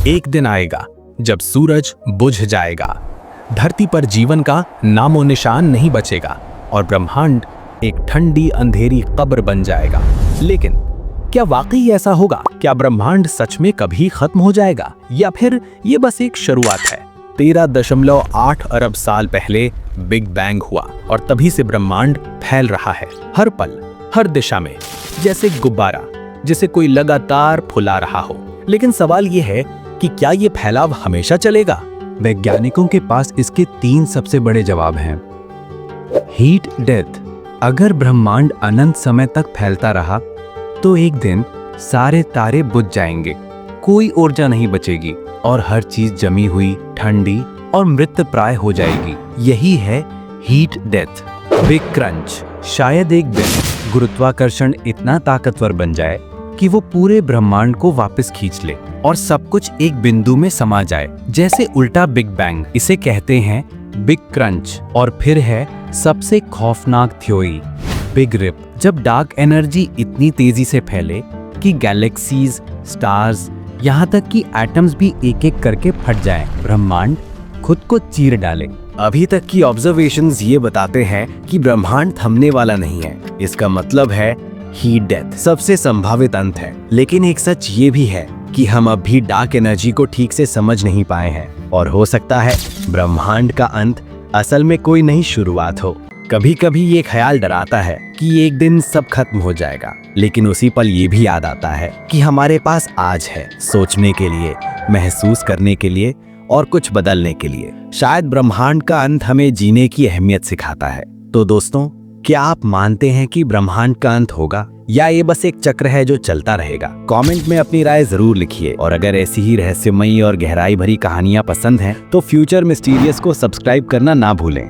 एक दिन आएगा जब सूरज बुझ जाएगा, धरती पर जीवन का नामो निशान नहीं बचेगा और ब्रह्मांड एक ठंडी अंधेरी कब्र बन जाएगा। लेकिन क्या वाकई ऐसा होगा? क्या ब्रह्मांड सच में कभी खत्म हो जाएगा या फिर ये बस एक शुरुआत है? 13.8 अरब साल पहले बिग बैंग हुआ और तभी से ब्रह्मांड फैल रहा है, हर पल हर दिशा में, जैसे गुब्बारा जिसे कोई लगातार फुला रहा हो। लेकिन सवाल ये है कि क्या ये फैलाव हमेशा चलेगा? वैज्ञानिकों के पास इसके 3 सबसे बड़े जवाब हैं। हीट डेथ, अगर ब्रह्मांड अनंत समय तक फैलता रहा तो एक दिन सारे तारे बुझ जाएंगे, कोई ऊर्जा नहीं बचेगी और हर चीज जमी हुई, ठंडी और मृतप्राय हो जाएगी। यही है हीट डेथ। बिग क्रंच, शायद एक दिन गुरुत्वाकर्षण इतना ताकतवर बन जाए कि वो पूरे ब्रह्मांड को वापस खींच ले और सब कुछ एक बिंदु में समा जाए, जैसे उल्टा बिग बैंग। इसे कहते हैं बिग क्रंच। और फिर है सबसे खौफनाक थ्योरी, बिग रिप। जब डार्क एनर्जी इतनी तेजी से फैले कि गैलेक्सीज, स्टार्स, यहाँ तक कि एटम्स भी एक एक करके फट जाएं, ब्रह्मांड खुद को चीर डाले। अभी तक की ऑब्जर्वेशंस ये बताते हैं कि ब्रह्मांड थमने वाला नहीं है। इसका मतलब है हीट डेथ सबसे संभावित अंत है। लेकिन एक सच ये भी है कि हम अब भी डार्क एनर्जी को ठीक से समझ नहीं पाए हैं और हो सकता है ब्रह्मांड का अंत असल में कोई नई शुरुआत हो। कभी कभी ये ख्याल डराता है कि एक दिन सब खत्म हो जाएगा, लेकिन उसी पल ये भी याद आता है कि हमारे पास आज है, सोचने के लिए, महसूस करने के लिए और कुछ बदलने के लिए। शायद ब्रह्मांड का अंत हमें जीने की अहमियत सिखाता है। तो दोस्तों, क्या आप मानते हैं कि ब्रह्मांड का अंत होगा या ये बस एक चक्र है जो चलता रहेगा? कमेंट में अपनी राय जरूर लिखिए और अगर ऐसी ही रहस्यमयी और गहराई भरी कहानियां पसंद हैं तो फ्यूचर मिस्टीरियस को सब्सक्राइब करना ना भूलें।